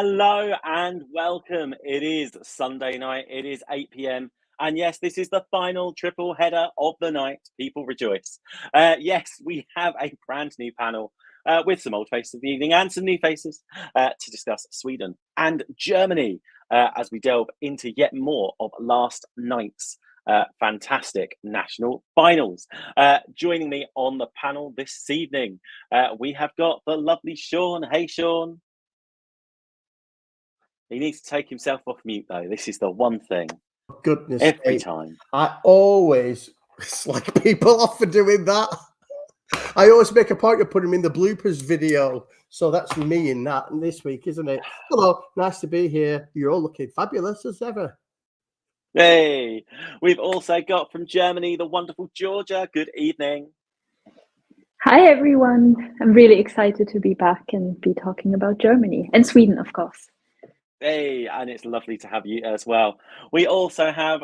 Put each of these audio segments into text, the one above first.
Hello and welcome. It is Sunday night. It is 8 p.m. And yes, this is the final triple header of the night. People rejoice. Yes, we have a brand new panel with some old faces of the evening and some new faces to discuss Sweden and Germany as we delve into yet more of last night's fantastic national finals. Joining me on the panel this evening, we have got the lovely Sean. Hey, Sean. He needs to take himself off mute, though. This is the one thing. Goodness every sake. Time. I always slag people off for doing that. I always make a point of putting him in the bloopers video. So that's me in that this week, isn't it? Hello, nice to be here. You're all looking fabulous as ever. Hey, we've also got from Germany the wonderful Georgia. Good evening. Hi, everyone. I'm really excited to be back and be talking about Germany and Sweden, of course. Hey, and it's lovely to have you as well. We also have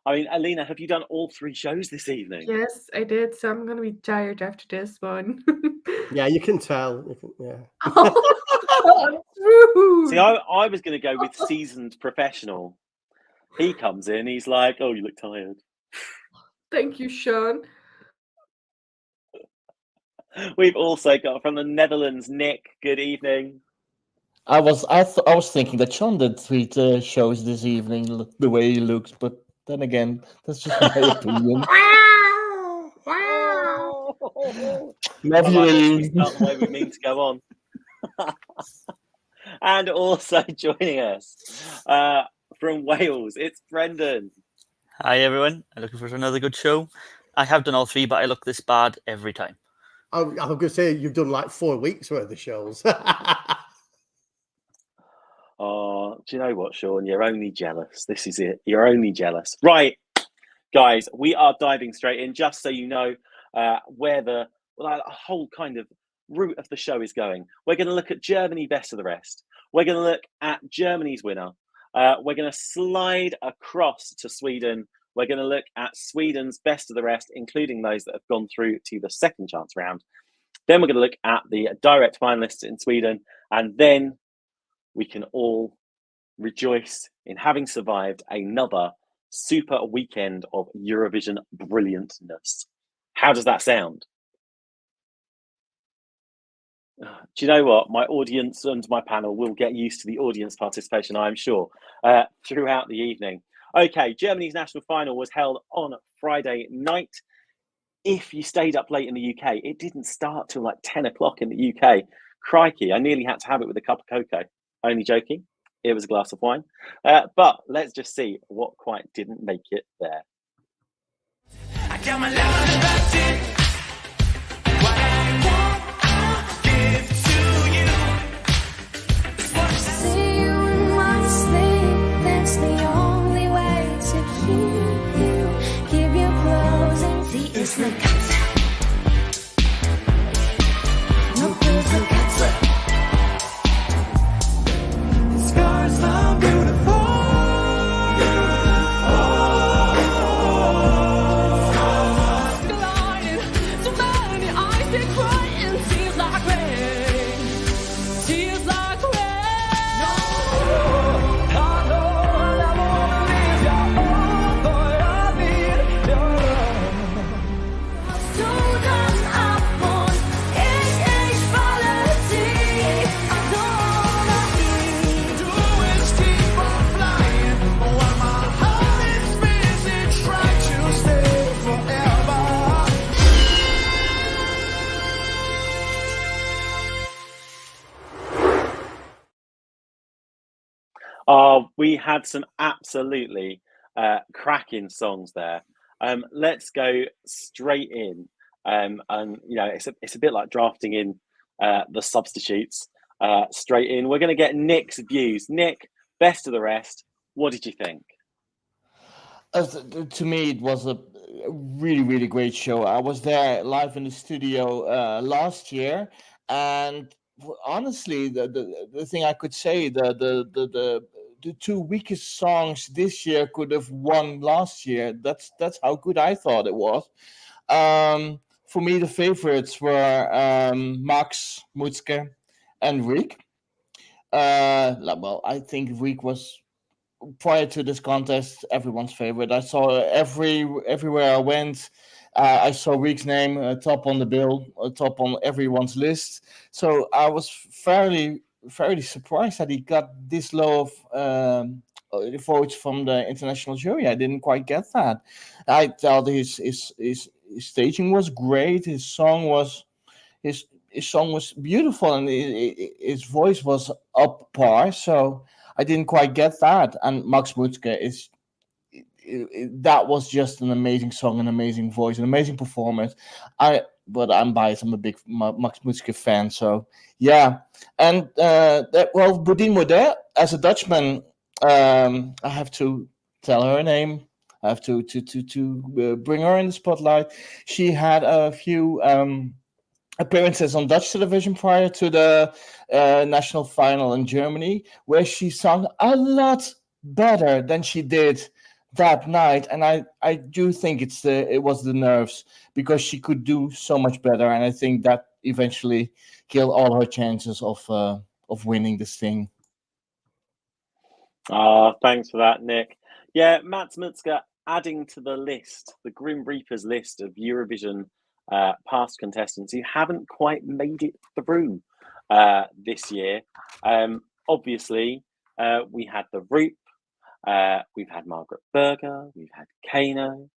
Alina, have you done all three shows this evening? Yes, I did. So I'm going to be tired after this one. Yeah, you can tell. Yeah. See, I was going to go with seasoned professional. He comes in, he's like, oh, you look tired. Thank you, Sean. We've also got from the Netherlands, Nick. Good evening. I was thinking that Sean did three shows this evening, the way he looks, but then again, that's just my opinion. Love you. It's not the way we mean to go on. And also joining us from Wales, it's Brendan. Hi everyone, I'm looking for another good show. I have done all three, but I look this bad every time. I'm going to say you've done like 4 weeks worth of shows. Oh, do you know what, Sean? You're only jealous. This is it. You're only jealous. Right, guys, we are diving straight in, just so you know where the whole kind of route of the show is going. We're going to look at Germany best of the rest. We're going to look at Germany's winner. We're going to slide across to Sweden. We're going to look at Sweden's best of the rest, including those that have gone through to the second chance round. Then we're going to look at the direct finalists in Sweden, and then we can all rejoice in having survived another super weekend of Eurovision brilliantness. How does that sound? Do you know what? My audience and my panel will get used to the audience participation, I'm sure, throughout the evening. Okay, Germany's national final was held on Friday night. If you stayed up late in the UK, it didn't start till like 10 o'clock in the UK. Crikey, I nearly had to have it with a cup of cocoa. Only joking. It was a glass of wine. But let's just see what quite didn't make it there. I got my what I want, I'll give to you. See you in my sleep. That's the only way to keep you. Keep you close and see it's the cut. No place to cut. We had some absolutely cracking songs there. Let's go straight in. And you know, it's a bit like drafting in the substitutes straight in. We're going to get Nick's views. Nick, best of the rest. What did you think? To me, it was a really, really great show. I was there live in the studio last year, and honestly, the thing I could say, the 2 weakest songs this year could have won last year. That's how good I thought it was. For me, the favorites were Max, Mutzke, and Rick. Well, I think Week was, prior to this contest, everyone's favorite. I saw everywhere I went. I saw Week's name top on the bill, top on everyone's list. So I was fairly surprised that he got this low of votes from the international jury. I didn't quite get that. I thought his staging was great. His song was beautiful, and his voice was up par. So I didn't quite get that. And Max Mutzke is that was just an amazing song, an amazing voice, an amazing performance. But I'm biased. I'm a big Max Mutzke fan. So yeah, and Bodine Modet, as a Dutchman, I have to tell her name. I have to bring her in the spotlight. She had a few appearances on Dutch television prior to the national final in Germany, where she sung a lot better than she did that night. And I do think it was the nerves, because she could do so much better, and I think that eventually killed all her chances of winning this thing. Thanks for that, Nick. Yeah, Mats Mutzke adding to the list, the Grim Reapers list of Eurovision past contestants who haven't quite made it through this year. Obviously, we had the Roop, we've had Margaret Berger, we've had Kano.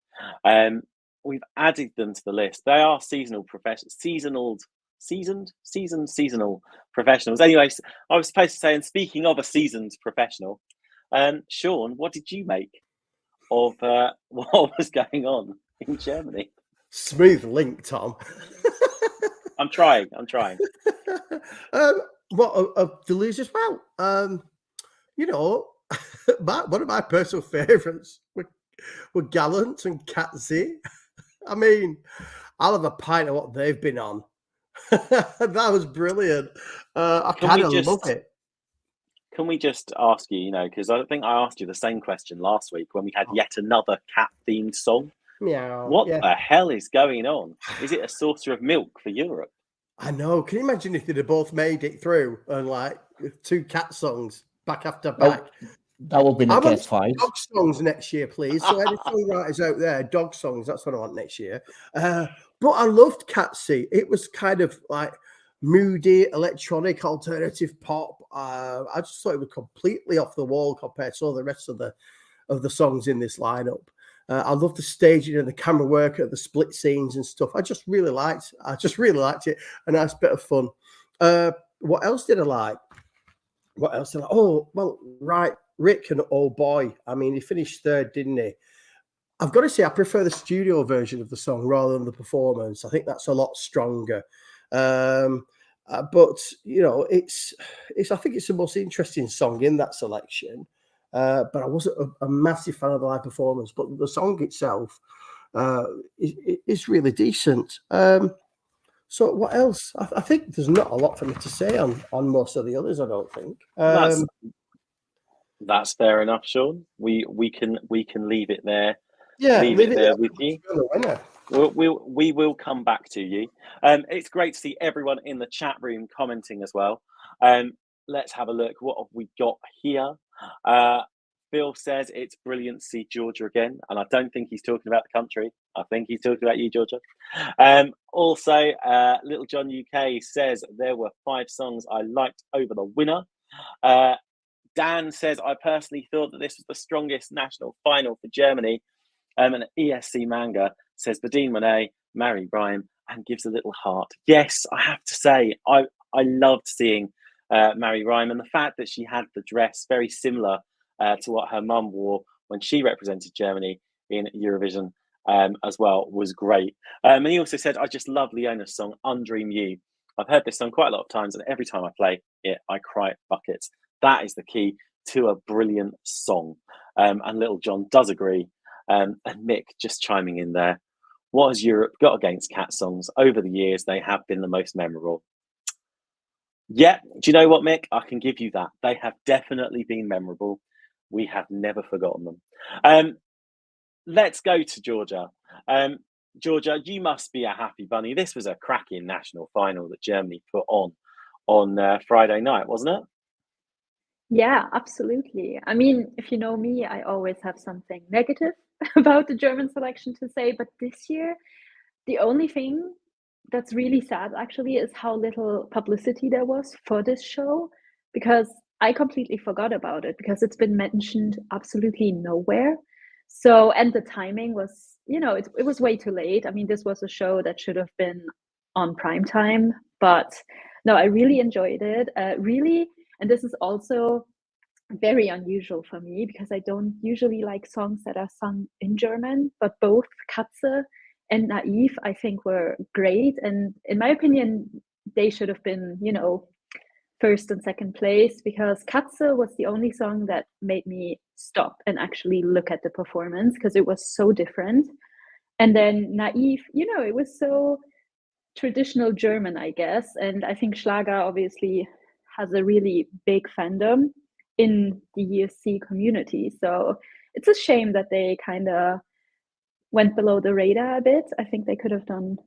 We've added them to the list. They are seasonal professionals. Anyways, I was supposed to say, and speaking of a seasoned professional, Sean, what did you make of what was going on in Germany? Smooth link, Tom. I'm trying. What of the losers? Well, one of my personal favourites were Gallant and Katzi. I mean, I'll have a pint of what they've been on. That was brilliant. I kind of love it. Can we just ask you, because I think I asked you the same question last week when we had yet another cat-themed song. Meow. What the hell is going on? Is it a saucer of milk for Europe? I know. Can you imagine if they'd have both made it through and like 2 cat songs back after back? That will be a cat fight. Dog songs next year, please. So any songwriters out there, dog songs, that's what I want next year. But I loved Catsy. It was kind of like moody, electronic, alternative pop. I just thought it was completely off the wall compared to all the rest of the songs in this lineup. I love the staging and the camera work at the split scenes and stuff. I just really liked it. A nice bit of fun. What else did I like? Oh, well, right. Rick and Oh Boy. I mean, he finished third, didn't he? I've got to say, I prefer the studio version of the song rather than the performance. I think that's a lot stronger. But it's I think it's the most interesting song in that selection. But I wasn't a massive fan of the live performance. But the song itself is really decent. So what else? I think there's not a lot for me to say on most of the others. I don't think. That's fair enough, Sean. We can leave it there. Yeah, leave it there with you. We will come back to you. It's great to see everyone in the chat room commenting as well. Let's have a look. What have we got here? Phil says it's brilliant to see Georgia again, and I don't think he's talking about the country. I think he's talking about you, Georgia. Also, Little John UK says there were 5 songs I liked over the winner. Dan says, I personally thought that this was the strongest national final for Germany. And ESC Manga says, Bodine Monet, Mary Rhyme, and gives a little heart. Yes, I have to say, I loved seeing Mary Rhyme, and the fact that she had the dress very similar to what her mum wore when she represented Germany in Eurovision as well was great. And he also said, I just love Leona's song, Undream You. I've heard this song quite a lot of times, and every time I play it, I cry at buckets. That is the key to a brilliant song. And Little John does agree. And Mick just chiming in there. What has Europe got against cat songs? Over the years, they have been the most memorable. Yeah, do you know what, Mick? I can give you that. They have definitely been memorable. We have never forgotten them. Let's go to Georgia. Georgia, you must be a happy bunny. This was a cracking national final that Germany put on Friday night, wasn't it? Yeah, absolutely. I mean, if you know me, I always have something negative about the German selection to say, but this year, the only thing that's really sad actually is how little publicity there was for this show, because I completely forgot about it because it's been mentioned absolutely nowhere. So, and the timing was, it was way too late. I mean, this was a show that should have been on prime time, but no, I really enjoyed it. Really, and this is also very unusual for me because I don't usually like songs that are sung in German, but both Katze and Naive I think were great. And in my opinion, they should have been, first and second place because Katze was the only song that made me stop and actually look at the performance because it was so different. And then Naive, it was so traditional German, I guess. And I think Schlager obviously has a really big fandom in the ESC community. So it's a shame that they kind of went below the radar a bit. I think they could have done,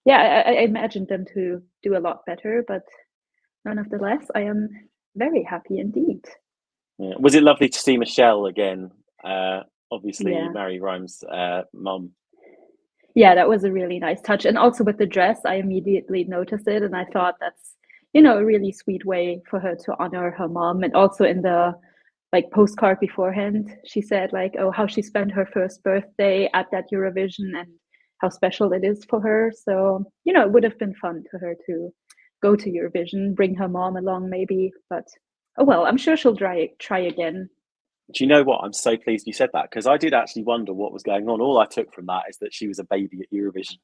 yeah, I imagined them to do a lot better, but nonetheless, I am very happy indeed. Yeah. Was it lovely to see Michelle again? Obviously, Yeah. Mary Rhymes' mum. Yeah, that was a really nice touch. And also with the dress, I immediately noticed it. And I thought that's, a really sweet way for her to honor her mom. And also in the postcard beforehand, she said oh, how she spent her first birthday at that Eurovision and how special it is for her. So, it would have been fun for her to go to Eurovision, bring her mom along maybe. But oh well, I'm sure she'll try again. Do you know what? I'm so pleased you said that because I did actually wonder what was going on. All I took from that is that she was a baby at Eurovision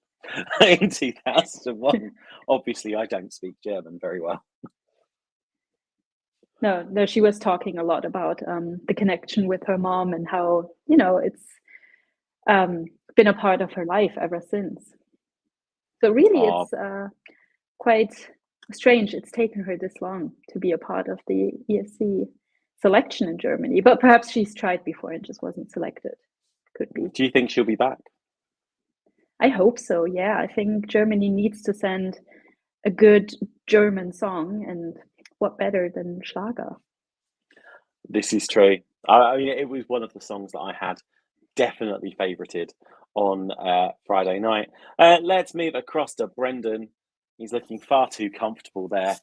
in 2001. Obviously, I don't speak German very well. No, she was talking a lot about the connection with her mom and how, it's been a part of her life ever since. So really, Oh, it's quite strange it's taken her this long to be a part of the ESC selection in Germany. But perhaps she's tried before and just wasn't selected. Could be. do you think she'll be back? I hope so, yeah. I think Germany needs to send a good German song, and what better than Schlager? This is true. I mean, it was one of the songs that I had definitely favorited on Friday night. Let's move across to Brendan. He's looking far too comfortable there.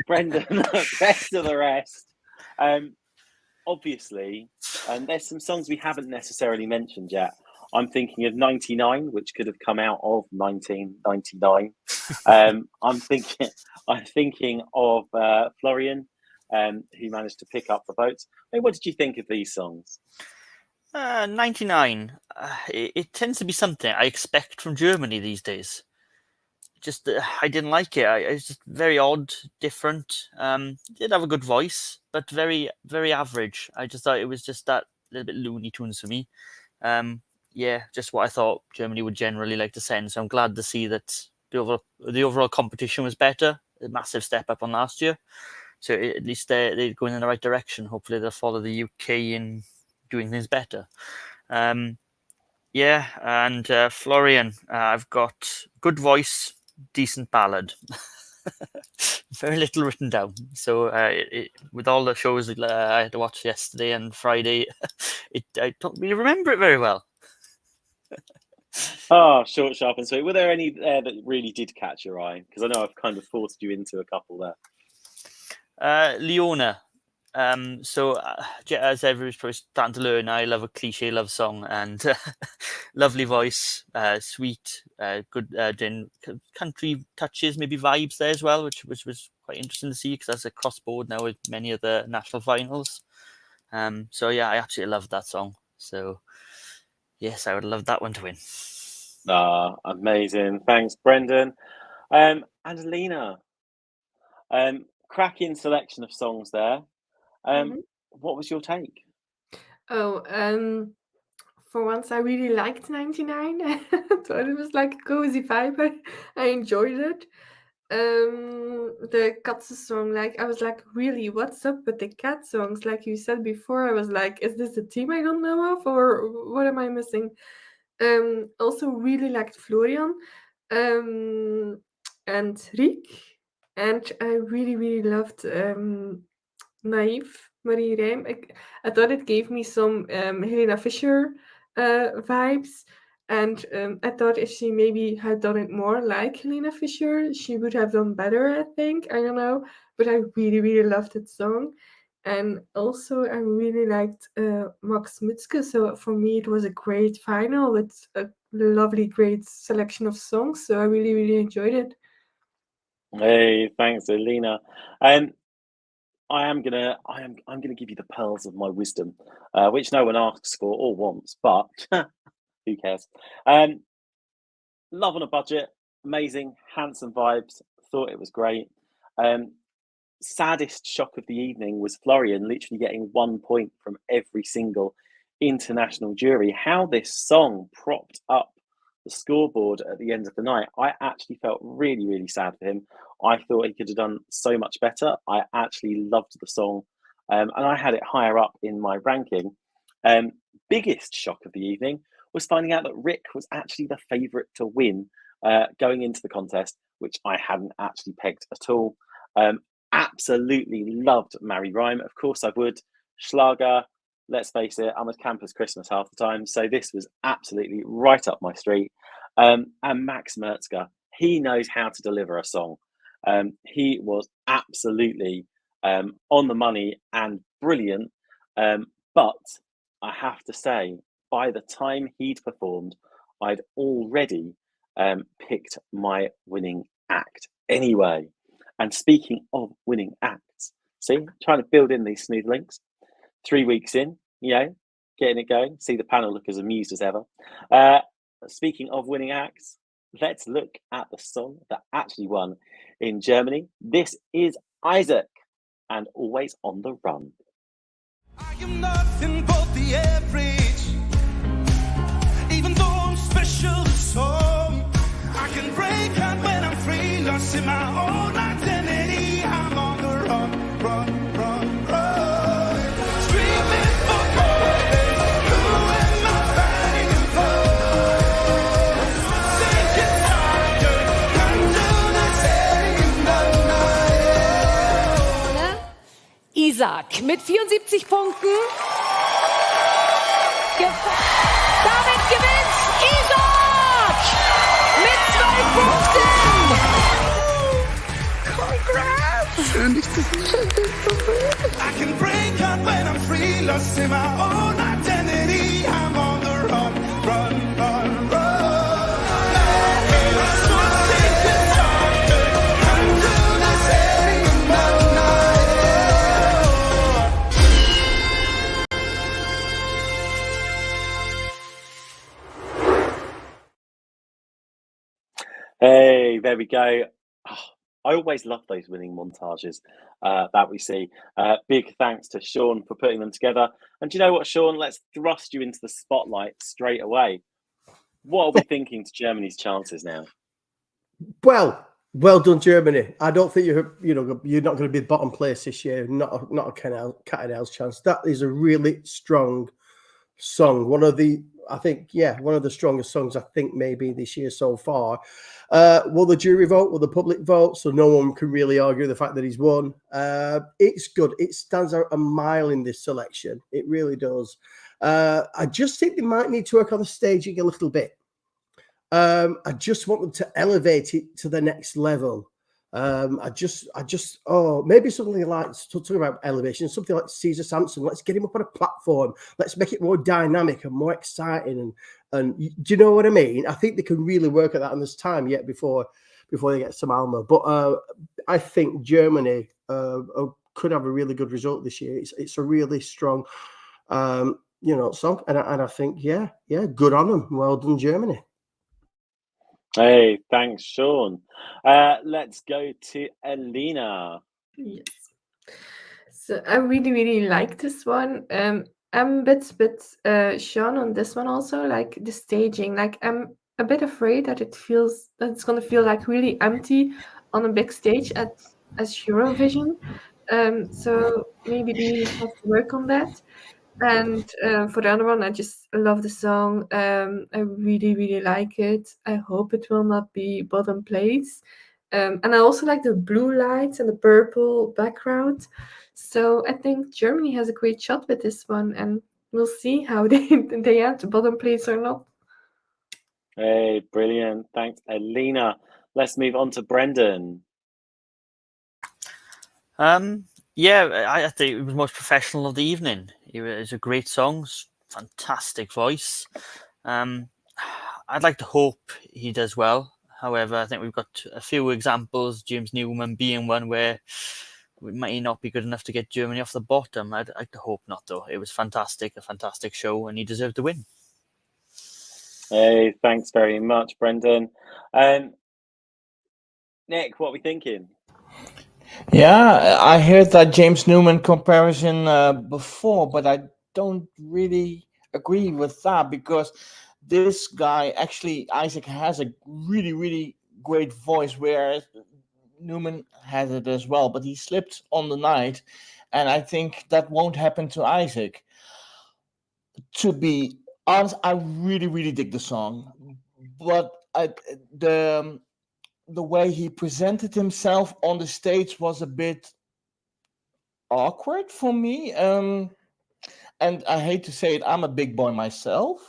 Brendan, best of the rest. Obviously, there's some songs we haven't necessarily mentioned yet. I'm thinking of 99, which could have come out of 1999. I'm thinking of Florian, who managed to pick up the votes. Hey, what did you think of these songs? 99. It tends to be something I expect from Germany these days. Just I didn't like it. It's just very odd, different. Did have a good voice, but very, very average. I just thought it was just that little bit Looney Tunes for me. Yeah, just what I thought Germany would generally like to send. So I'm glad to see that the overall competition was better. A massive step up on last year. So at least they're going in the right direction. Hopefully they'll follow the UK in doing things better. Yeah, and Florian, I've got good voice, decent ballad. Very little written down. So with all the shows I had to watch yesterday and Friday, I don't really remember it very well. Oh, short, sharp, and sweet. Were there any there that really did catch your eye? Because I know I've kind of forced you into a couple there. Leona. So as everybody's probably starting to learn, I love a cliche love song and lovely voice, sweet, good country touches, maybe vibes there as well, which was quite interesting to see because that's a cross board now with many of the national finals. So yeah, I absolutely love that song. So yes, I would love that one to win. Amazing. Thanks, Brendan. And Alina, cracking selection of songs there. What was your take? Oh, for once, I really liked 99. I thought it was like a cozy vibe. I enjoyed it. The Katze song, I was like, really, what's up with the cat songs? Like you said before, I was like, is this a team I don't know of, or what am I missing? Also really liked Florian, and Riek, and I really, really loved naive Marie Rijm. I thought it gave me some Helena Fischer vibes. And I thought if she maybe had done it more like Helena Fischer, she would have done better, I think. I don't know. But I really, really loved that song. And also, I really liked Max Mutzke. So for me, it was a great final with a lovely, great selection of songs. So I really, really enjoyed it. Hey, thanks, Alina. I'm gonna give you the pearls of my wisdom, which no one asks for or wants, but who cares? Love on a budget, amazing, handsome vibes. Thought it was great. Saddest shock of the evening was Florian literally getting 1 point from every single international jury. How this song propped up the scoreboard at the end of the night, I actually felt really, really sad for him. I thought he could have done so much better. I actually loved the song, and I had it higher up in my ranking. Biggest shock of the evening was finding out that Rick was actually the favourite to win going into the contest, which I hadn't actually pegged at all. Absolutely loved Marie Rhyme. Of course I would. Schlager, let's face it, I'm as camp as Christmas half the time. So this was absolutely right up my street. And Max Mertzger, he knows how to deliver a song. He was absolutely on the money and brilliant. But I have to say, by the time he'd performed, I'd already picked my winning act anyway. And speaking of winning acts, see, trying to build in these smooth links. 3 weeks in, getting it going. See the panel look as amused as ever. Speaking of winning acts, let's look at the song that actually won in Germany. This is Isaac and Always on the Run. I am nothing but the average. Even though I'm special to some, I can break out when I'm free, lost in my own identity. I'm on the run, run, run, run. Screaming for glory. Who am I fighting for? Sick and tired, I'm not saying no. Isaac mit 74 Punkten. Damit gewinnt Isaac mit 2 Punkten. Congrats! Schön, dich zu sehen. I can break out when I'm free, lost in my own identity. I'm on the run, run, run, run. Hey, there we go. Oh, I always love those winning montages that we see. Big thanks to Sean for putting them together. And do you know what, Sean? Let's thrust you into the spotlight straight away. What are we thinking to Germany's chances now? Well done, Germany. I don't think you're not going to be bottom place this year. Not a cat and hell's chance. That is a really strong song. One of the strongest songs I think maybe this year so far. Will the jury vote? Will the public vote? So no one can really argue the fact that he's won. It's good. It stands out a mile in this selection. It really does. I just think they might need to work on the staging a little bit. I just want them to elevate it to the next level. Maybe something like, talking about elevation, something like Caesar Sampson. Let's get him up on a platform. Let's make it more dynamic and more exciting. And do you know what I mean? I think they can really work at that, and there's time yet before they get to Malmö. But I think Germany could have a really good result this year. It's a really strong, song, and I think, good on them. Well done, Germany. Hey, thanks, Sean. Let's go to Alina. Yes. So I really, really like this one. I'm a bit Sean on this one also, like the staging. Like I'm a bit afraid that it's gonna feel like really empty on a big stage as Eurovision. So maybe they have to work on that. And for the other one, I just love the song. I really, really like it. I hope it will not be bottom place. And I also like the blue lights and the purple background. So I think Germany has a great shot with this one, and we'll see how they end, bottom place or not. Hey, brilliant. Thanks, Alina. Let's move on to Brendan. Yeah, I think it was the most professional of the evening. It was a great song, fantastic voice. I'd like to hope he does well. However, I think we've got a few examples, James Newman being one, where we might not be good enough to get Germany off the bottom. I'd like to hope not, though. It was fantastic, a fantastic show, and he deserved to win. Hey, thanks very much, Brendan. Nick, what are we thinking? Yeah, I heard that James Newman comparison before, but I don't really agree with that because this guy, actually, Isaac, has a really, really great voice, whereas Newman has it as well, but he slipped on the night, and I think that won't happen to Isaac. To be honest, I really, really dig the song, but the way he presented himself on the stage was a bit awkward for me. And I hate to say it, I'm a big boy myself,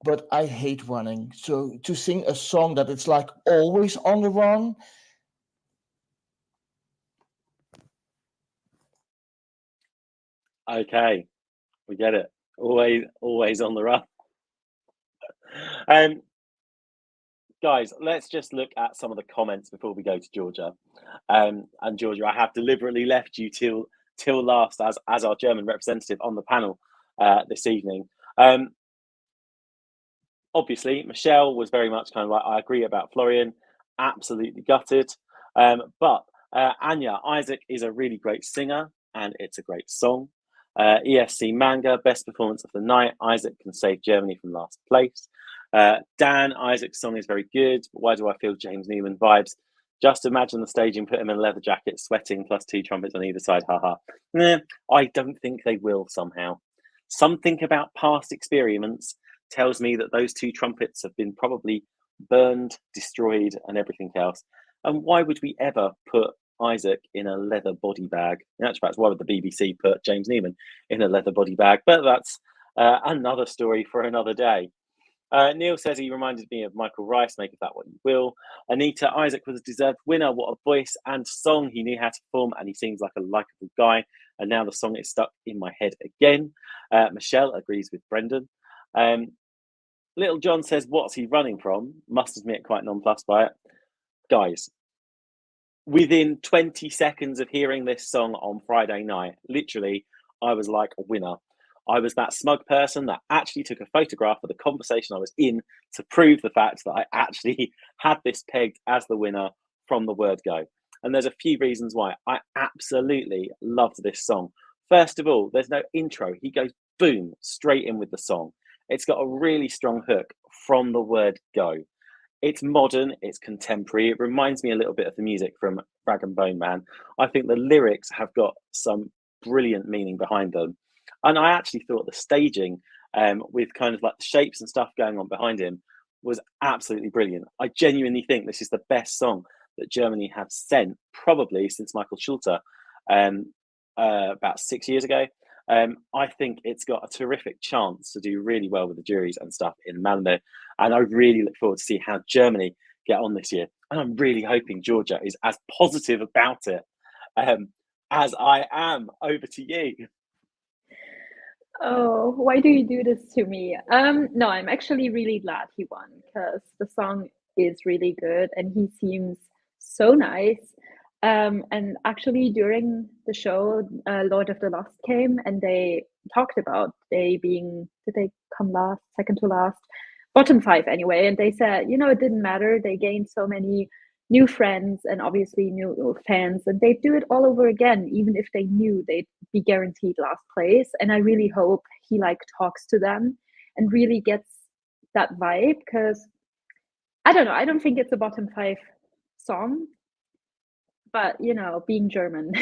but I hate running. So to sing a song that it's like always on the run. Okay, we get it. Always on the run. Guys, let's just look at some of the comments before we go to Georgia. And Georgia, I have deliberately left you till last as our German representative on the panel this evening. Obviously, Michelle was very much kind of like, I agree about Florian, absolutely gutted. But Anya, Isaac is a really great singer and it's a great song. ESC Manga, best performance of the night. Isaac can save Germany from last place. Dan, Isaac's song is very good, but why do I feel James Newman vibes? Just imagine the staging, put him in a leather jacket, sweating, plus 2 trumpets on either side, haha. I don't think they will somehow. Something about past experience tells me that those 2 trumpets have been probably burned, destroyed, and everything else. And why would we ever put Isaac in a leather body bag? In actual fact, why would the BBC put James Newman in a leather body bag? But that's another story for another day. Neil says he reminded me of Michael Rice, make of that what you will. Anita, Isaac was a deserved winner. What a voice and song. He knew how to perform and he seems like a likeable guy. And now the song is stuck in my head again. Michelle agrees with Brendan. Little John says, what's he running from? Must admit, quite nonplussed by it. Guys, within 20 seconds of hearing this song on Friday night, literally, I was like a winner. I was that smug person that actually took a photograph of the conversation I was in to prove the fact that I actually had this pegged as the winner from the word go. And there's a few reasons why. I absolutely loved this song. First of all, there's no intro. He goes boom, straight in with the song. It's got a really strong hook from the word go. It's modern, it's contemporary. It reminds me a little bit of the music from Rag and Bone Man. I think the lyrics have got some brilliant meaning behind them. And I actually thought the staging with kind of like the shapes and stuff going on behind him was absolutely brilliant. I genuinely think this is the best song that Germany have sent probably since Michael Schulte about 6 years ago. I think it's got a terrific chance to do really well with the juries and stuff in Malmö. And I really look forward to see how Germany get on this year. And I'm really hoping Georgia is as positive about it as I am. Over to you. Oh, why do you do this to me? No, I'm actually really glad he won because the song is really good and he seems so nice. And actually, during the show, Lord of the Lost came and they talked about did they come last, second to last, bottom 5 anyway. And they said, it didn't matter. They gained so many new friends and obviously new fans, and they'd do it all over again, even if they knew they'd be guaranteed last place. And I really hope he talks to them and really gets that vibe, because I don't know, I don't think it's a bottom 5 song, but being German,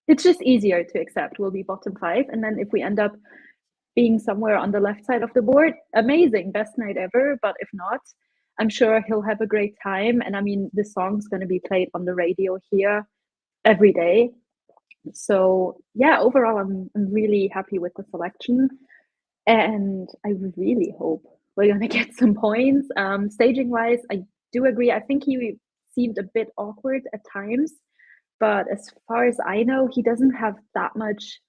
it's just easier to accept we'll be bottom 5. And then if we end up being somewhere on the left side of the board, amazing, best night ever. But if not, I'm sure he'll have a great time. And I mean, the song's going to be played on the radio here every day. So yeah, overall, I'm really happy with the selection. And I really hope we're going to get some points. Staging wise, I do agree. I think he seemed a bit awkward at times. But as far as I know, he doesn't have that much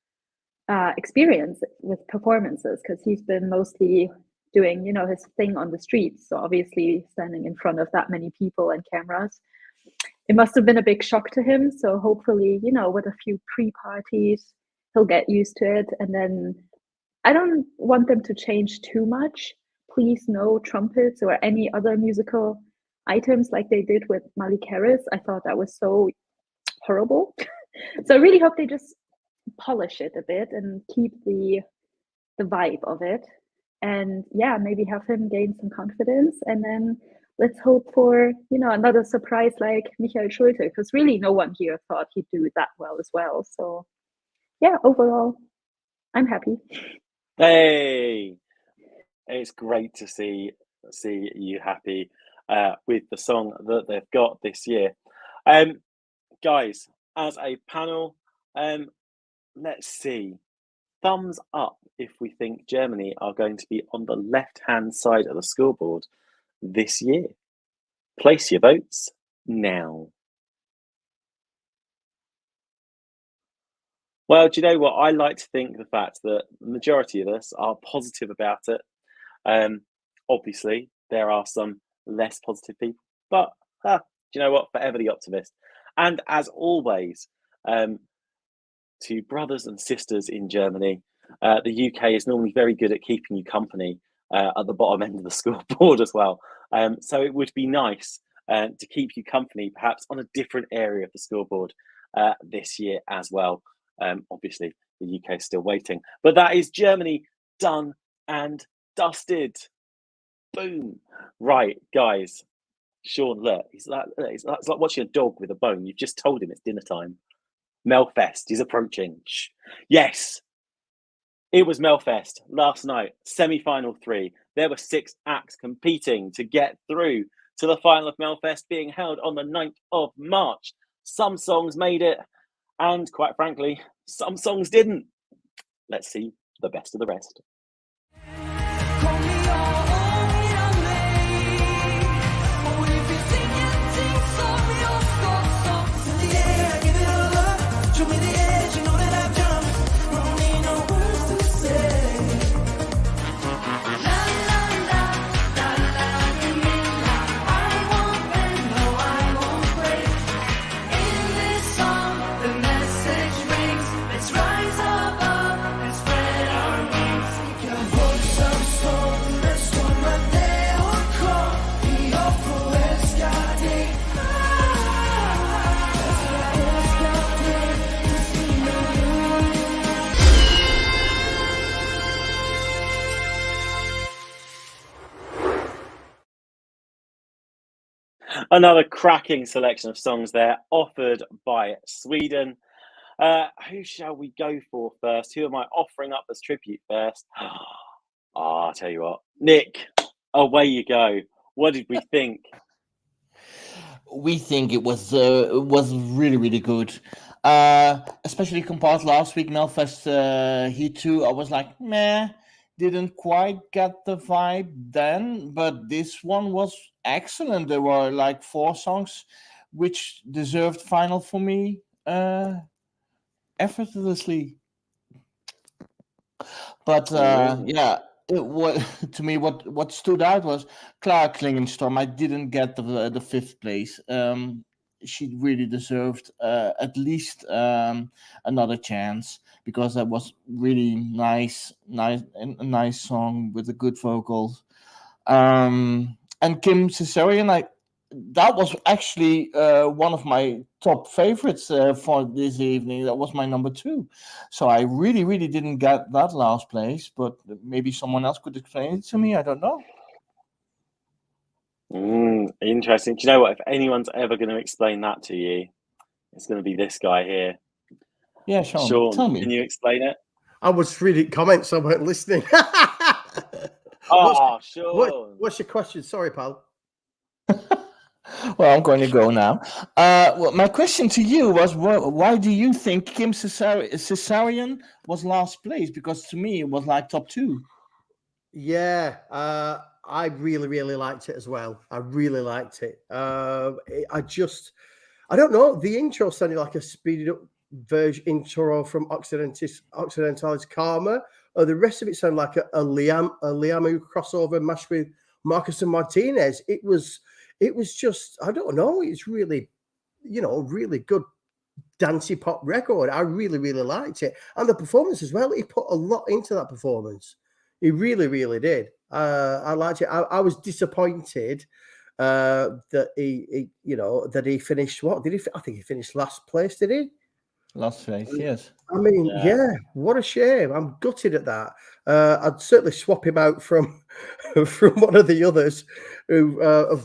experience with performances because he's been mostly doing, you know, his thing on the streets. So obviously standing in front of that many people and cameras, it must have been a big shock to him. So hopefully, you know, with a few pre-parties, he'll get used to it. And then I don't want them to change too much. Please no trumpets or any other musical items like they did with Malik Harris. I thought that was so horrible. So I really hope they just polish it a bit and keep the vibe of it. And yeah, maybe have him gain some confidence. And then let's hope for, you know, another surprise like Michael Schulte, because really no one here thought he'd do that well as well. So yeah, overall, I'm happy. Hey, it's great to see you happy with the song that they've got this year. Guys, as a panel, let's see. Thumbs up if we think Germany are going to be on the left-hand side of the scoreboard this year. Place your votes now. Well, do you know what? I like to think the fact that the majority of us are positive about it. Obviously, there are some less positive people, but do you know what? Forever the optimist. And as always, to brothers and sisters in Germany, the UK is normally very good at keeping you company at the bottom end of the scoreboard as well. So it would be nice to keep you company, perhaps on a different area of the scoreboard this year as well. Obviously, the UK is still waiting, but that is Germany done and dusted. Boom. Right, guys. Sean, look, it's like watching a dog with a bone. You've just told him it's dinner time. Melfest is approaching. Shh. Yes, it was Melfest last night, semi-final 3. There were 6 acts competing to get through to the final of Melfest being held on the 9th of March. Some songs made it, and quite frankly, some songs didn't. Let's see the best of the rest. Another cracking selection of songs there, offered by Sweden. Who shall we go for first? Who am I offering up as tribute first? I'll tell you what. Nick, away you go. What did we think? We think it was really, really good. Especially compared to last week, Melfest Heat 2, I was like, meh. Didn't quite get the vibe then, but this one was excellent. There were like 4 songs which deserved final for me effortlessly. But yeah, to me what stood out was Clara Klingenstorm. I didn't get the 5th place. She really deserved at least another chance, because that was really a nice song with a good vocals. And Kim Cesarian, that was actually one of my top favorites for this evening. That was my number 2. So I really, really didn't get that last place, but maybe someone else could explain it to me. I don't know. Interesting. Do you know what? If anyone's ever going to explain that to you, it's going to be this guy here. Yeah, Sean, tell me. Can you explain it? I was reading comments, I weren't listening. Sean. What's your question? Sorry, pal. Well, I'm going to go now. Well, my question to you was, why do you think Kim Cesarion was last place? Because to me, it was like top 2. Yeah, I really liked it as well. I really liked it. I don't know. The intro sounded like a speeded up version intro from Occidentalis Karma. The rest of it sounded like a Liamu crossover mashed with Marcus and Martinez. It was just, I don't know. It's really, really good dancey pop record. I really liked it, and the performance as well. He put a lot into that performance. He really did. I liked it. I was disappointed that he finished. What did he? I think he finished last place. Did he? Last place, yes. I mean, yeah. What a shame. I'm gutted at that. I'd certainly swap him out from one of the others who are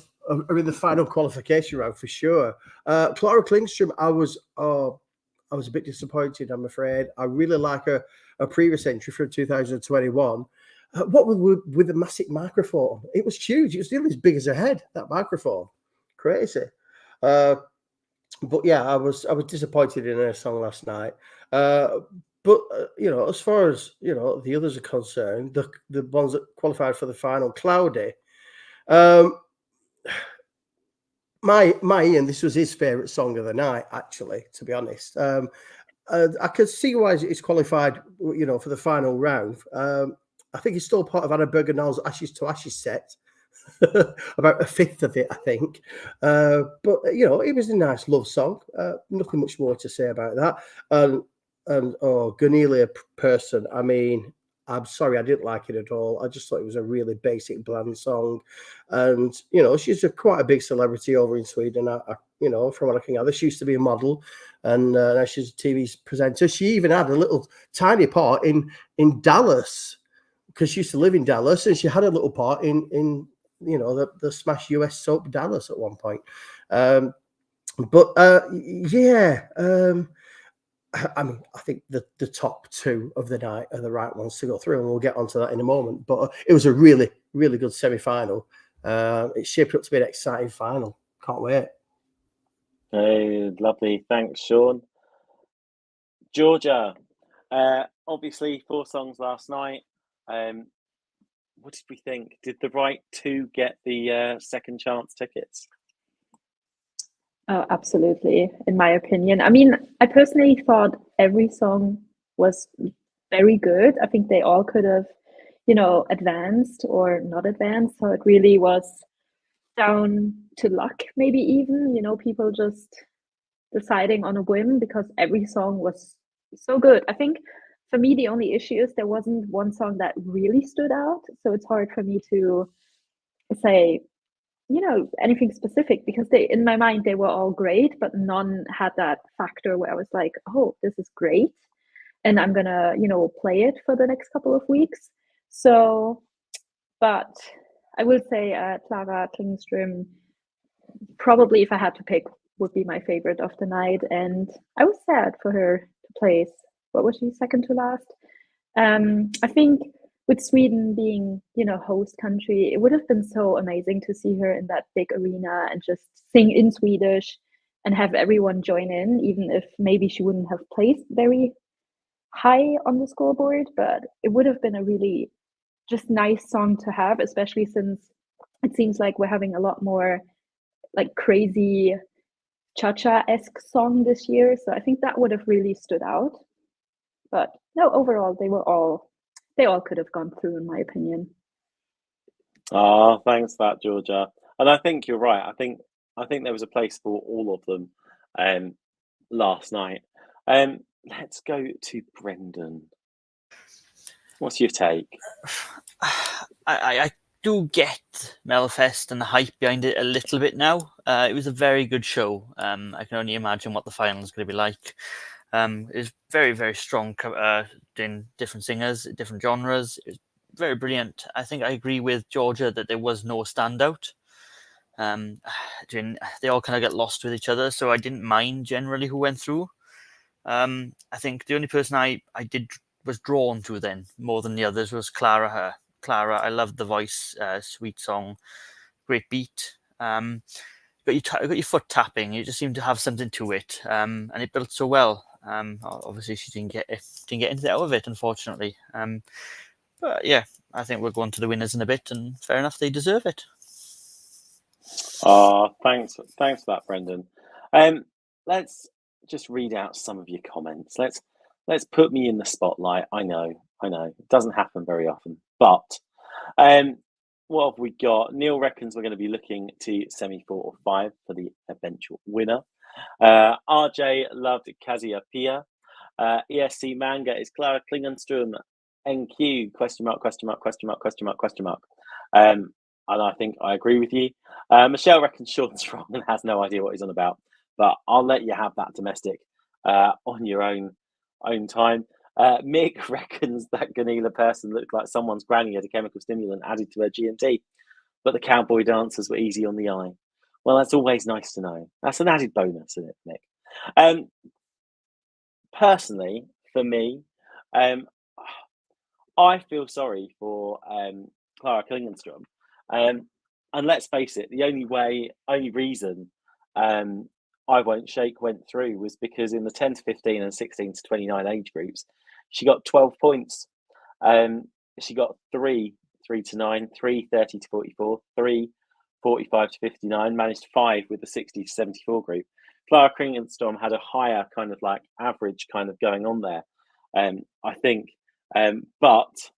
in the final qualification round for sure. Clara Klingstrom, I was a bit disappointed, I'm afraid. I really like a previous entry from 2021. What with the massive microphone? It was huge. It was nearly as big as her head, that microphone. Crazy. But yeah, I was disappointed in her song last night. But as far as the others are concerned, the ones that qualified for the final, Cloudy. My Ian, this was his favourite song of the night, actually, to be honest. I could see why he's qualified, for the final round. I think he's still part of Anna Bergendahl's Ashes to Ashes set, about a fifth of it, I think. But it was a nice love song. Nothing much more to say about that. And Gunelia Person, I mean, I'm sorry, I didn't like it at all. I just thought it was a really basic, bland song. And, she's quite a big celebrity over in Sweden. From what I can gather, she used to be a model, and now she's a TV presenter. She even had a little tiny part in Dallas, because she used to live in Dallas, and she had a little part in the smash US soap Dallas at one point. I mean, I think the top 2 of the night are the right ones to go through, and we'll get onto that in a moment. But it was a really good semi-final. It's shaped up to be an exciting final. Can't wait. Hey, lovely. Thanks, Sean. Georgia, obviously 4 songs last night. What did we think? Did the right 2 get the second chance tickets? Oh, absolutely, in my opinion. I mean, I personally thought every song was very good. I think they all could have, advanced or not advanced. So it really was down to luck, maybe even, people just deciding on a whim, because every song was so good. I think for me, the only issue is there wasn't one song that really stood out. So it's hard for me to say, anything specific, because in my mind, they were all great, but none had that factor where I was like, oh, this is great, and I'm gonna, play it for the next couple of weeks. So, but I will say Clara Klingström, probably, if I had to pick, would be my favorite of the night, and I was sad for her to place. What was she, second to last? I think with Sweden being, host country, it would have been so amazing to see her in that big arena and just sing in Swedish and have everyone join in, even if maybe she wouldn't have placed very high on the scoreboard. But it would have been a really just nice song to have, especially since it seems like we're having a lot more like crazy cha-cha-esque song this year. So I think that would have really stood out. But no, overall, they all could have gone through, in my opinion. Thanks for that, Georgia. And I think you're right. I think there was a place for all of them last night. Let's go to Brendan. What's your take? I do get Melfest and the hype behind it a little bit now. It was a very good show. I can only imagine what the final is going to be like. It was very, very strong in different singers, different genres. It was very brilliant. I think I agree with Georgia that there was no standout. They all kind of get lost with each other, so I didn't mind generally who went through. I think the only person I was drawn to then more than the others was Clara. I loved the voice, sweet song, great beat. Got your foot tapping. You just seem to have something to it, and it built so well. Obviously, she didn't get anything out of it, unfortunately. But yeah, I think we'll go on to the winners in a bit, and fair enough, they deserve it. Thanks for that, Brendan. Let's just read out some of your comments. Let's put me in the spotlight. I know, it doesn't happen very often, but what have we got? Neil reckons we're going to be looking to semi 4 or 5 for the eventual winner. RJ loved Cassiopeia. ESC manga is Clara Klingenström. NQ ? And I think I agree with you. Michelle reckons Sean's wrong and has no idea what he's on about, but I'll let you have that domestic on your own time. Mick reckons that Ganila person looked like someone's granny had a chemical stimulant added to her G&T, but the cowboy dancers were easy on the eye. Well, that's always nice to know. That's an added bonus, isn't it, Mick? Personally, for me, I feel sorry for Clara Klingenström. And let's face it, the only reason I Won't Shake went through was because in the 10 to 15 and 16 to 29 age groups, she got 12 points. She got 3 to 9, 3 30 to 44, 3 45 to 59, managed 5 with the 60 to 74 group. Clara Klingenström had a higher kind of like average kind of going on there, I think. But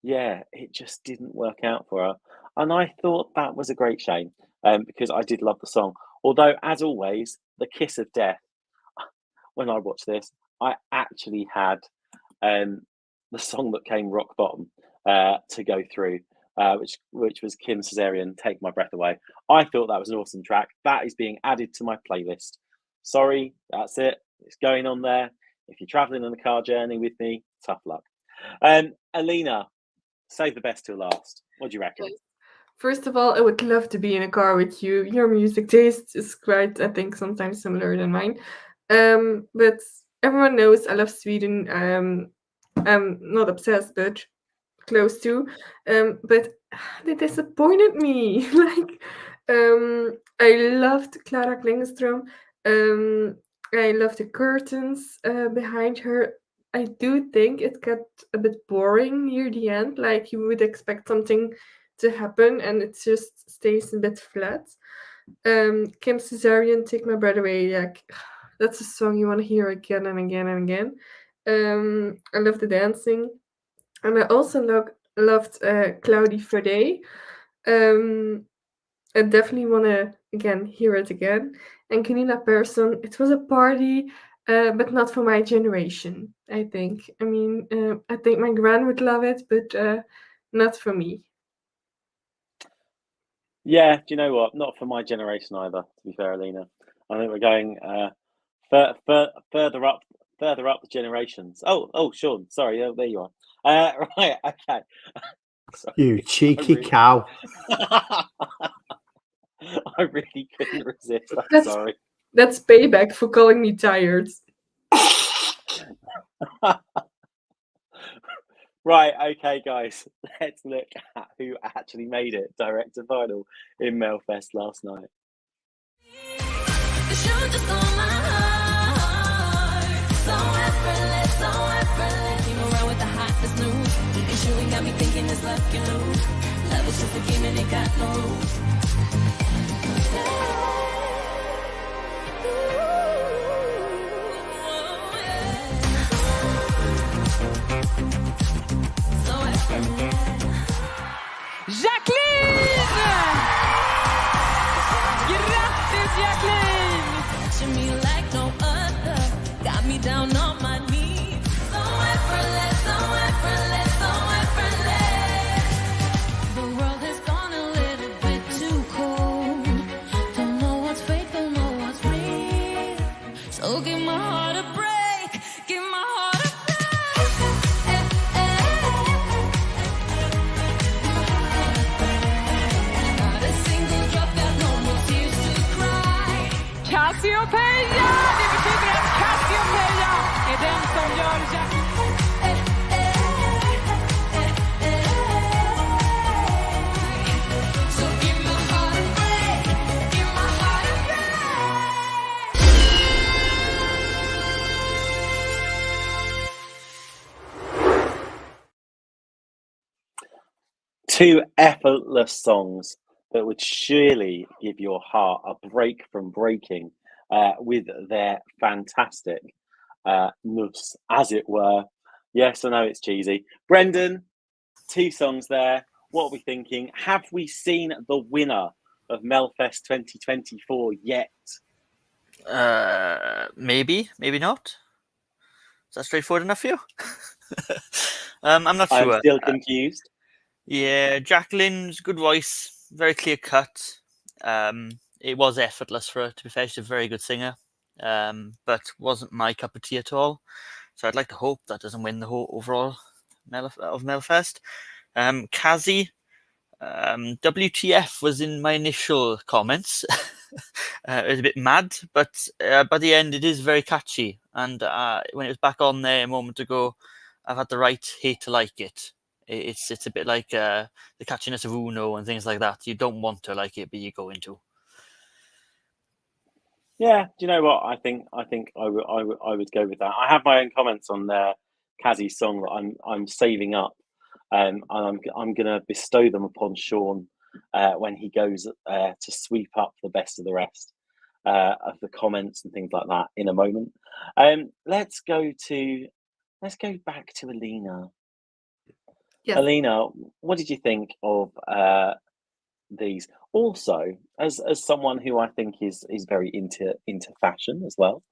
yeah, it just didn't work out for her. And I thought that was a great shame because I did love the song. Although, as always, the kiss of death, when I watched this, I actually had the song that came rock bottom to go through, which was Kim Caesarian, Take My Breath Away. I thought that was an awesome track. That is being added to my playlist. Sorry, that's it. It's going on there. If you're traveling on a car journey with me, tough luck. Alina, save the best till last. What do you reckon? First of all, I would love to be in a car with you. Your music taste is quite, I think, sometimes similar than mine. But everyone knows I love Sweden. I'm not obsessed, but close to. But they disappointed me. I loved Clara Klingenström. I love the curtains behind her. I do think it got a bit boring near the end. Like you would expect something to happen, and it just stays a bit flat. Kim Caesarian, Take My Breath Away. Like that's a song you want to hear again and again and again. I love the dancing, and I also loved Cloudy Friday. I definitely want to again hear it again. And Gunilla Persson, it was a party, but not for my generation. I think. I mean, I think my gran would love it, but not for me. Yeah, do you know what? Not for my generation either. To be fair, Alina, I think we're going further up the generations. Oh, Sean, sorry, there you are. Right, okay. Sorry. You cheeky cow! I really couldn't resist. I'm sorry. That's payback for calling me tired. Right, okay, guys. Let's look at who actually made it direct to final in Melfest last night. Jacqueline! Grattis Jacqueline! To me like no other, got me down on my knees. So effortless, so effortless, so effortless. The world has gone a little bit too cold. Don't know what's fake, don't know what's real. So give my heart a break, give my heart a Cassiopeia! Det betyder att Cassiopeia Two effortless songs that would surely give your heart a break from breaking with their fantastic ness, as it were. Yes, I know it's cheesy. Brendan, two songs there. What are we thinking? Have we seen the winner of Melfest 2024 yet? Maybe not. Is that straightforward enough for you? I'm not I'm sure. still confused. Yeah, Jacqueline's good voice, very clear cut. It was effortless for her, to be fair. She's a very good singer, but wasn't my cup of tea at all. So I'd like to hope that doesn't win the whole overall of Melfest. Kazi, WTF was in my initial comments. It was a bit mad, but by the end, it is very catchy. And when it was back on there a moment ago, I've had the right hate to like it. It's a bit like the catchiness of Uno and things like that. You don't want to like it, but you go into. Yeah, do you know what? I think I would go with that. I have my own comments on Kazi's song that I'm saving up, and I'm gonna bestow them upon Sean when he goes to sweep up the best of the rest of the comments and things like that in a moment. Let's go back to Alina. Yes. Alina, what did you think of these? Also, as someone who I think is very into fashion as well,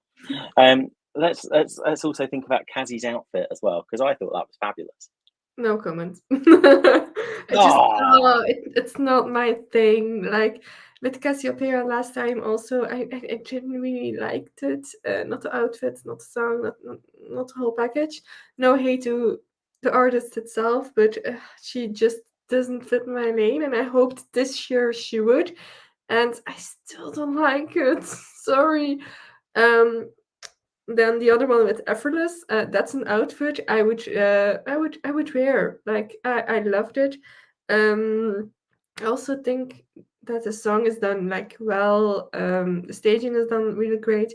let's also think about Kazi's outfit as well, because I thought that was fabulous. No comment. Aw. It's not my thing. Like with Cassiopeia last time, also I didn't really liked it. Not the outfit, not the song, not the whole package. No hate to the artist itself, but she just doesn't fit my lane. And I hoped this year she would, and I still don't like it. Sorry. Then the other one with effortless, that's an outfit I would wear. Like I loved it. I also think that the song is done like well. The staging is done really great,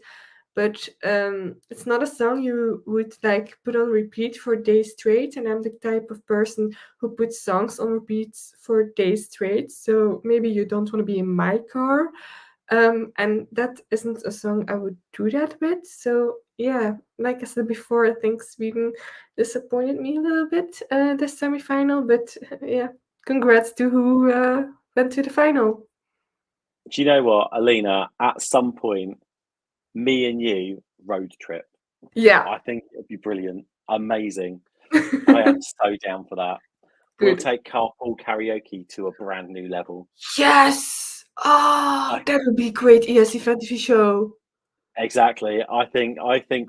but it's not a song you would like put on repeat for days straight. And I'm the type of person who puts songs on repeats for days straight. So maybe you don't want to be in my car. And that isn't a song I would do that with. So yeah, like I said before, I think Sweden disappointed me a little bit this semifinal. But yeah, congrats to who went to the final. Do you know what, Alina? At some point, me and you road trip. Yeah. I think it'd be brilliant, amazing. I am so down for that. We'll Good. take carpool karaoke to a brand new level. Yes. Oh, that would be great ESC fantasy show. Exactly. I think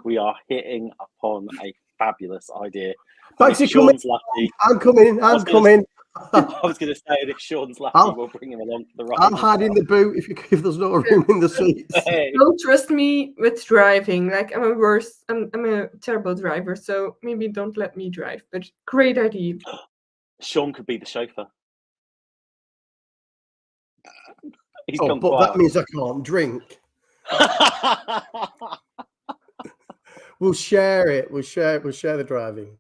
we are hitting upon a fabulous idea. Thanks And if for coming. Sean's lucky, I'm coming. I'm coming. I was going to say, if Sean's lucky, we'll bring him along for the ride. I'm as hiding well. the boot if there's no room in the seats. Hey. Don't trust me with driving. Like I'm a terrible driver, so maybe don't let me drive. But great idea. Sean could be the chauffeur. He's Oh, gone but quiet. that means I can't drink. We'll share it. We'll share the driving.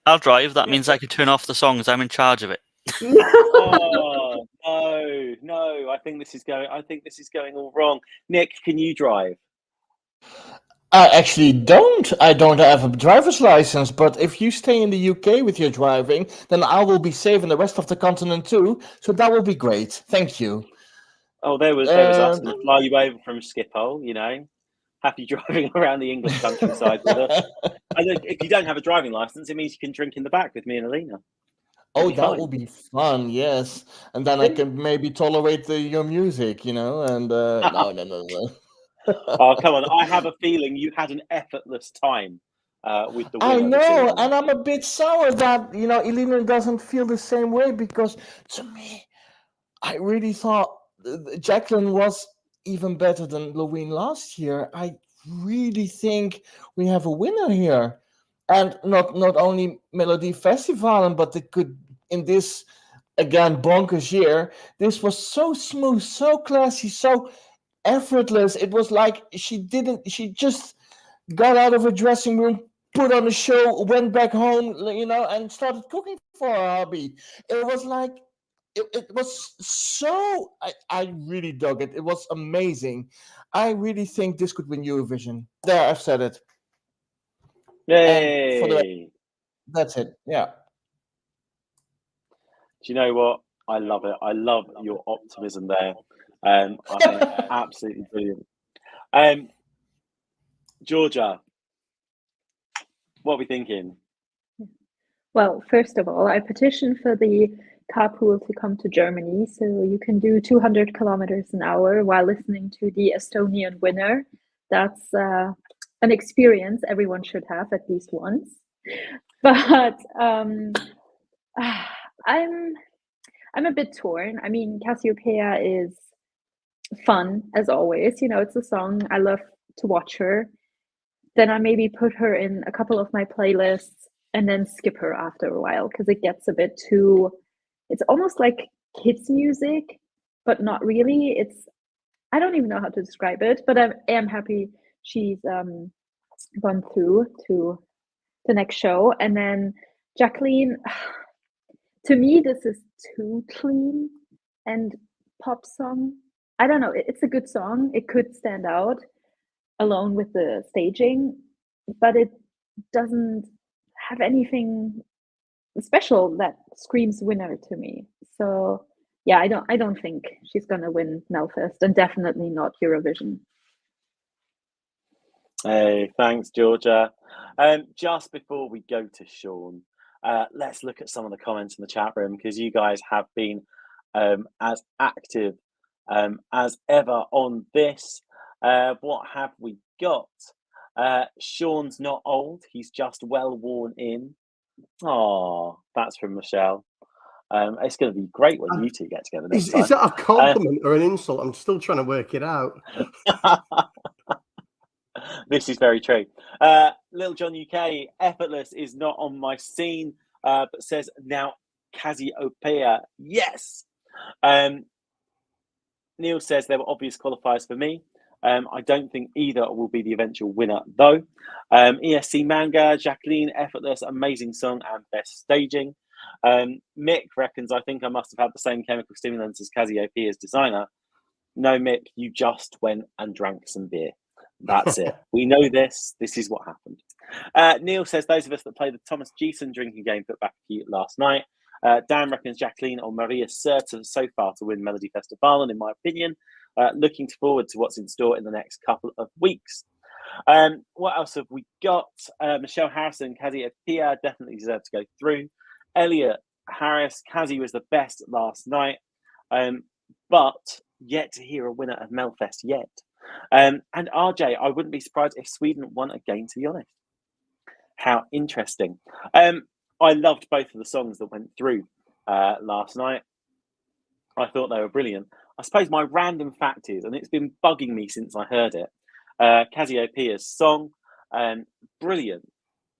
I'll drive. That means I can turn off the songs. I'm in charge of it. Oh no! I think this is going all wrong. Nick, can you drive? I actually don't. I don't have a driver's license, but if you stay in the UK with your driving, then I will be safe in the rest of the continent too. So that will be great. Thank you. Oh, there was us to fly you over from Schiphol. You know, happy driving around the English countryside with us. And if you don't have a driving license, it means you can drink in the back with me and Alina. Oh, be that fine. will be fun, yes. And then I can maybe tolerate your music, you know, and no. Oh, come on. I have a feeling you had an effortless time with the winner. I this know, evening. and I'm a bit sour that, Elena doesn't feel the same way, because to me, I really thought Jacqueline was even better than Loween last year. I really think we have a winner here. And not only Melodifestivalen, but it could, in this, again, bonkers year, this was so smooth, so classy, so effortless. It was like she just got out of her dressing room, put on a show, went back home, and started cooking for her hobby. It was like, it was so, I really dug it. It was amazing. I really think this could win Eurovision. There, I've said it. And for the rest, Yay! that's it. Yeah. Do you know what? I love it. I love your optimism there. I think absolutely brilliant. Georgia, what are we thinking? Well, first of all, I petitioned for the carpool to come to Germany, so you can do 200 kilometers an hour while listening to the Estonian winner. That's an experience everyone should have at least once. But I'm a bit torn. I mean, Cassiopeia is fun as always. It's a song I love to watch her. Then I maybe put her in a couple of my playlists and then skip her after a while because it gets a bit too. It's almost like kids music, but not really. I don't even know how to describe it, but I am happy she's gone through to the next show. And then Jacqueline, to me, this is too clean and pop song. I don't know. It's a good song. It could stand out alone with the staging, but it doesn't have anything special that screams winner to me. So yeah, I don't think she's gonna win Melfest, and definitely not Eurovision. Hey, thanks, Georgia. Just before we go to Sean, let's look at some of the comments in the chat room because you guys have been as active as ever on this. What have we got? Sean's not old, he's just well worn in. Oh, that's from Michelle. It's going to be great when you two get together next time. Is that a compliment or an insult? I'm still trying to work it out. This is very true. Little John UK, effortless is not on my scene, but says now Cassiopeia. Yes. Neil says there were obvious qualifiers for me. I don't think either will be the eventual winner, though. ESC Manga, Jacqueline, effortless, amazing song and best staging. Mick reckons, I think I must have had the same chemical stimulants as Cassiopeia's designer. No, Mick, you just went and drank some beer. That's it. We know this. This is what happened. Neil says those of us that played the Thomas Geeson drinking game put back a few last night. Dan reckons Jacqueline or Maria certain so far to win Melodifestivalen, in my opinion. Looking forward to what's in store in the next couple of weeks. What else have we got? Michelle Harrison, Cassiopeia definitely deserved to go through. Elliot Harris, Cassie was the best last night, but yet to hear a winner of Melfest yet. And RJ, I wouldn't be surprised if Sweden won again, to be honest. How interesting. I loved both of the songs that went through last night. I thought they were brilliant. I suppose my random fact is, and it's been bugging me since I heard it, Cassiopeia's song, brilliant.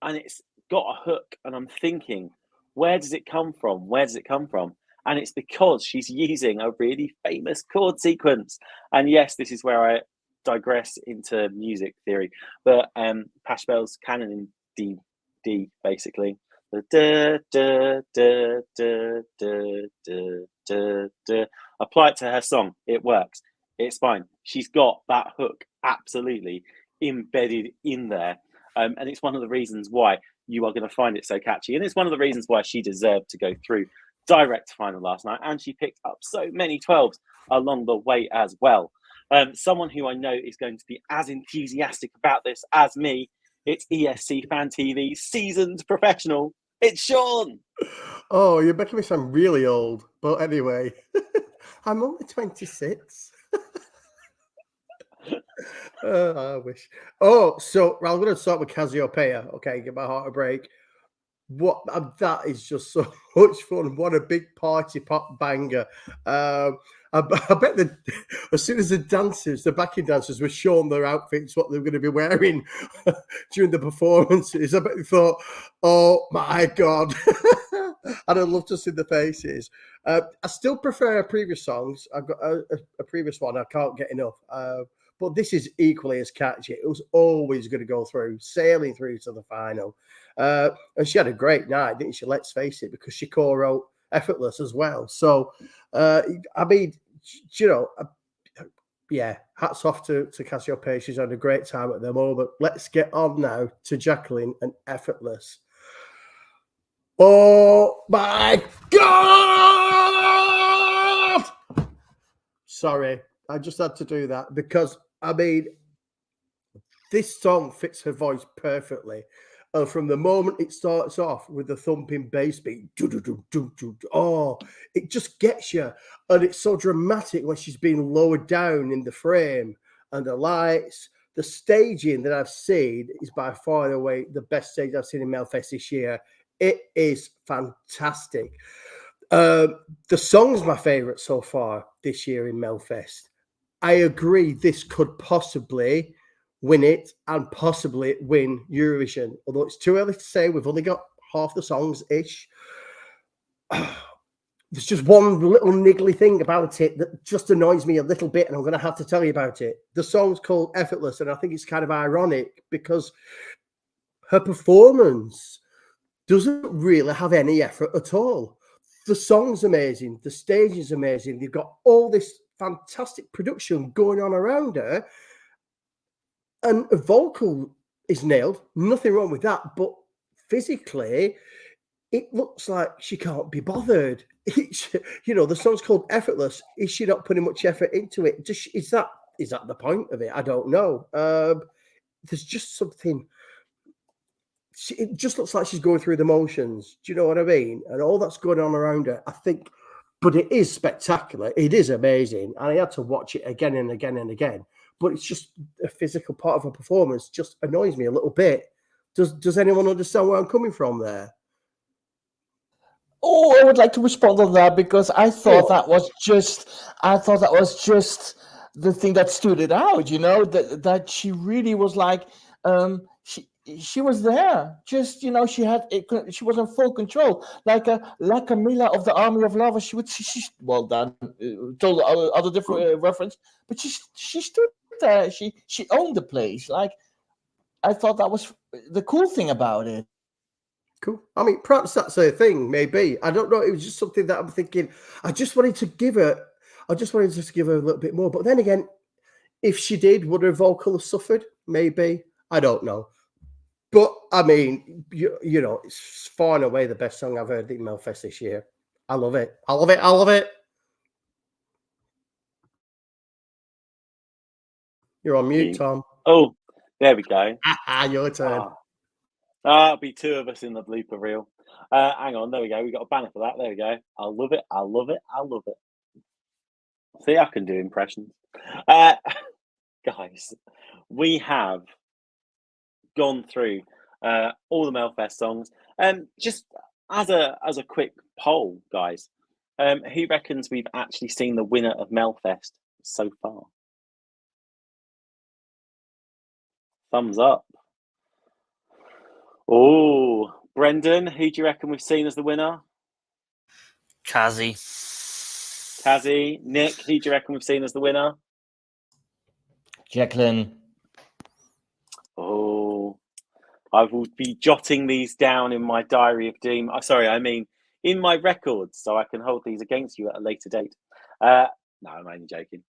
And it's got a hook, and I'm thinking, where does it come from? Where does it come from? And it's because she's using a really famous chord sequence. And yes, this is where I digress into music theory. But Pachelbel's canon in D, basically. Da, da, da, da, da, da, da, da. Apply it to her song. It works. It's fine. She's got that hook absolutely embedded in there. And it's one of the reasons why you are going to find it so catchy. And it's one of the reasons why she deserved to go through direct to final last night. And she picked up so many 12s along the way as well. Someone who I know is going to be as enthusiastic about this as me. It's ESC Fan TV seasoned professional. It's Sean. Oh, you're making me sound really old. But anyway, I'm only 26. I wish. Oh, so I'm going to start with Cassiopeia. Okay, give my heart a break. What that is just so much fun. What a big party pop banger. I bet that as soon as the backing dancers were shown their outfits, what they were going to be wearing during the performances, I bet they thought, oh my God. And I'd love to see the faces. I still prefer previous songs. I've got a previous one I can't get enough. but this is equally as catchy. It was always going to go through, sailing through to the final. And she had a great night, didn't she? Let's face it, because she co-wrote Effortless as well. So, I mean, you know, yeah, hats off to Cassiopeia. She's had a great time at the moment. Let's get on now to Jacqueline and Effortless. Oh my God! Sorry, I just had to do that because, I mean, this song fits her voice perfectly. And from the moment it starts off with the thumping bass beat, oh, it just gets you. And it's so dramatic when she's being lowered down in the frame and the lights. The staging that I've seen is by far and away the best stage I've seen in Melfest this year. It is fantastic. The song's my favourite so far this year in Melfest. I agree this could possibly win it and possibly win Eurovision, although it's too early to say. We've only got half the songs-ish. There's just one little niggly thing about it that just annoys me a little bit, and I'm going to have to tell you about it. The song's called Effortless, and I think it's kind of ironic because her performance doesn't really have any effort at all. The song's amazing. The stage is amazing. They've got all this fantastic production going on around her. And a vocal is nailed. Nothing wrong with that. But physically, it looks like she can't be bothered. You know, the song's called Effortless. Is she not putting much effort into it? Is that the point of it? I don't know. There's just something. It just looks like she's going through the motions. Do you know what I mean? And all that's going on around her, I think. But it is spectacular. It is amazing. And I had to watch it again and again and again. But it's just a physical part of a performance just annoys me a little bit. Does anyone understand where I'm coming from there? Oh, I would like to respond on that because I thought that was just the thing that stood it out. You know, that she really was like, she was there. Just, you know, she was in full control, like Camilla of the Army of Lovers. She well, that told other different reference, but she stood there. She owned the place. Like, I thought that was the cool thing about it. Cool. I mean, perhaps that's a thing, maybe. I don't know. It was just something that I'm thinking. I just wanted to give her a little bit more. But then again, if she did, would her vocal have suffered? Maybe. I don't know. But I mean, you know, it's far and away the best song I've heard in Melfest this year. I love it. I love it. I love it. You're on mute, Tom. Oh, there we go. Your turn. That'll be two of us in the blooper reel. Hang on, there we go. We got a banner for that. There we go. I love it. I love it. I love it. See, I can do impressions. Guys, we have gone through all the Melfest songs. Just as a quick poll, guys, who reckons we've actually seen the winner of Melfest so far? Thumbs up. Oh, Brendan, who do you reckon we've seen as the winner? Kazi. Nick, who do you reckon we've seen as the winner? Jacqueline. Oh, I will be jotting these down in my diary of doom. I mean in my records, so I can hold these against you at a later date. No, I'm only joking.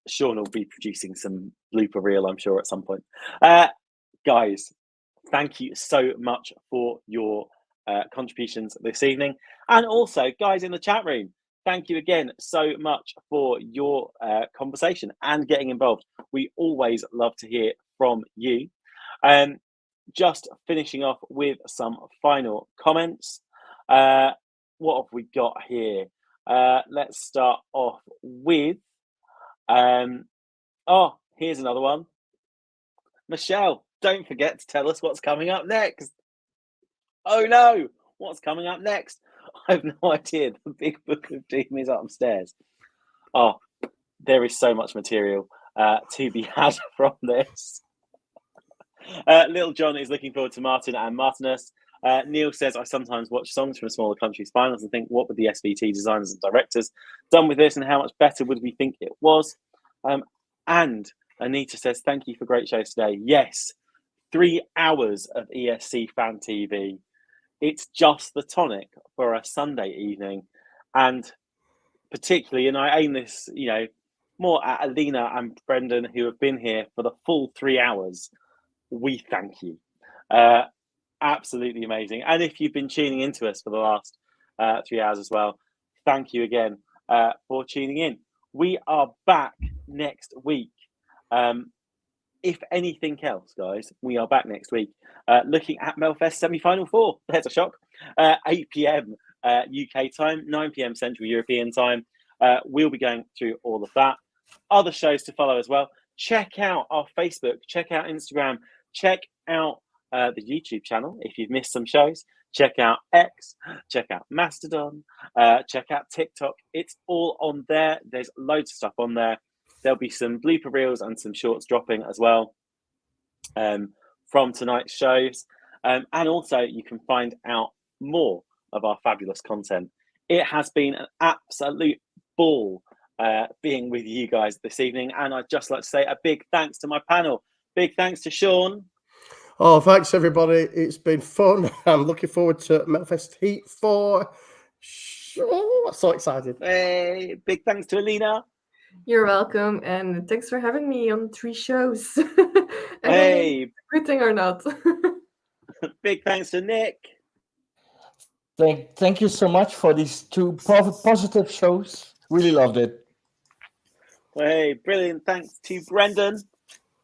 Sean will be producing some blooper reel, I'm sure, at some point. Guys, thank you so much for your contributions this evening. And also, guys in the chat room, thank you again so much for your conversation and getting involved. We always love to hear from you. Just finishing off with some final comments. What have we got here? Let's start off with... here's another one. Michelle, don't forget to tell us what's coming up next. Oh no, what's coming up next? I have no idea. The big book of doom is upstairs. Oh, there is so much material to be had from this. Little John is looking forward to Martin and Martinus. Neil says, I sometimes watch songs from smaller countries' finals and think, what would the SVT designers and directors done with this, and how much better would we think it was? And Anita says, thank you for great shows today. Yes, 3 hours of ESC fan TV. It's just the tonic for a Sunday evening. And particularly, and I aim this, more at Alina and Brendan, who have been here for the full 3 hours. We thank you. Absolutely amazing. And if you've been tuning into us for the last 3 hours as well, thank you again for tuning in. We are back next week. If anything else, guys, we are back next week looking at Melfest semi-final 4. There's a shock. 8 p.m. UK time, 9 p.m. Central European time. We'll be going through all of that. Other shows to follow as well. Check out our Facebook. Check out Instagram. Check out the YouTube channel if you've missed some shows. Check out X. Check out Mastodon. Check out TikTok. It's all on there. There's loads of stuff on there. There'll be some blooper reels and some shorts dropping as well from tonight's shows. And also you can find out more of our fabulous content. It has been an absolute ball being with you guys this evening. And I'd just like to say a big thanks to my panel. Big thanks to Sean. Oh, thanks, everybody. It's been fun. I'm looking forward to Melfest Heat 4. Oh, so excited. Hey, big thanks to Alina. You're welcome, and thanks for having me on 3 shows. Hey, good thing or not. big thanks to Nick. Thank you so much for these 2 positive shows. Really loved it. Hey, brilliant. Thanks to Brendan.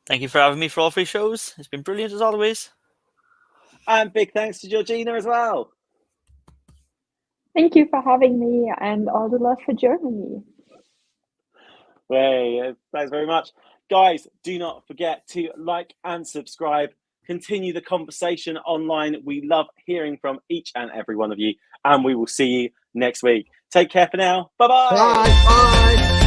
Thank you for having me for all 3 shows. It's been brilliant as always. And big thanks to Georgina as well. Thank you for having me, and all the love for Germany. Hey, thanks very much. Guys, do not forget to like and subscribe. Continue the conversation online. We love hearing from each and every one of you, and we will see you next week. Take care for now. Bye-bye. Bye. Bye.